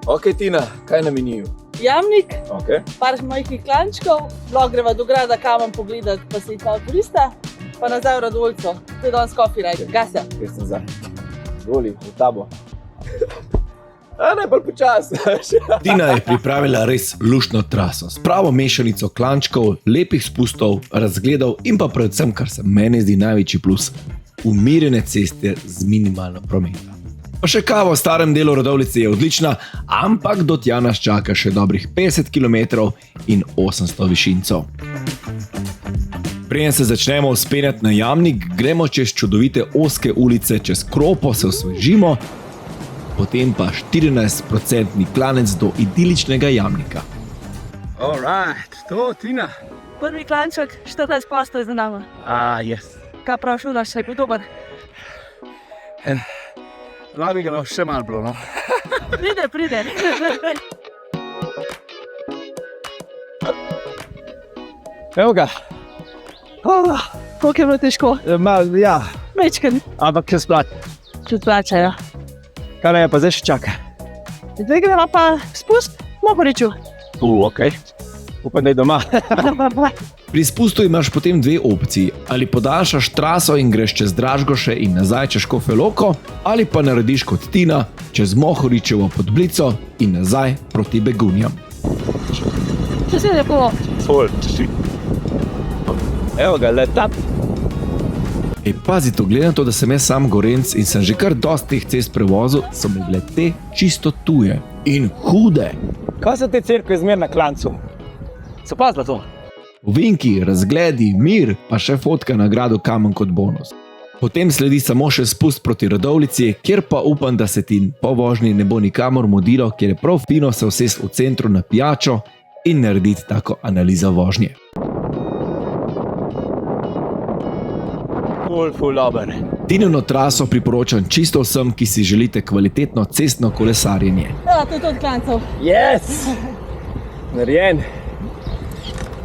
Ok, Tina, kaj na meniju? Jamnik, Ok. par majhnih klančkov, lahko greva do grada kamen pogledat, pa se jih malo turista, pa nazaj v Radovljico. To je danes coffee ride, gasja. Kje sem zdaj? Doli, v tabo. Najbolj počas. Tina je pripravila res luštno traso s pravo mešanico klančkov, lepih spustov, razgledov in pa predvsem, kar se meni zdi največji plus, umirjene ceste z minimalno prometa. Pa še kava v starem delu Radovljice je odlična, ampak do tja nas čaka še dobrih 50 km in 800 višincev. Preden se začnemo vzpenjati na Jamnik, gremo čez čudovite ozke ulice, čez Kropo se osvežimo, potem pa 14% klanec do idiličnega Jamnika. Alright, to, Tina. Prvi klanček, 14 posto je za nama. Yes. Kaj prav šudaš, se je bil dober? Lahko bi ga še malo bilo, no. Pride. Evo ga. Koliko je bilo težko? Ja, Mečken, ampak je splat. čut plačajo. Kaj naj pa zdaj še čaka? Zdaj gremo pa spust, Mohoriču. Ok. Upam, da je doma. Pri spustu imaš potem dve opciji, ali podaljšaš traso in greš čez Dražgoše in nazaj čez Škofjo Loko, ali pa narediš kot Tina, čez Mohoričevo Podblico in nazaj proti Begunjam. Če se lepo. Ful. Evo ga, leta. Pazi to, glede na to, da sem jaz sam Gorenc in sem že kar dosti teh cest prevozil, so mi bile te čisto tuje in hude. Kaj so te cerkve zmer na klancu? So pazila to? Ovinki, razgledi, mir, pa še fotka na gradu Kamen kot bonus. Potem sledi samo še spust proti Radovljici, kjer pa upam, da se ti po vožnji ne bo nikamor mudilo, kjer je prav fino se usesti v centru na pijačo in narediti tako analizo vožnje. Ful dober. Tinino traso priporočam čisto vsem, ki si želite kvalitetno cestno kolesarjenje. Ja, to je to od klancev. Yes! Narejen.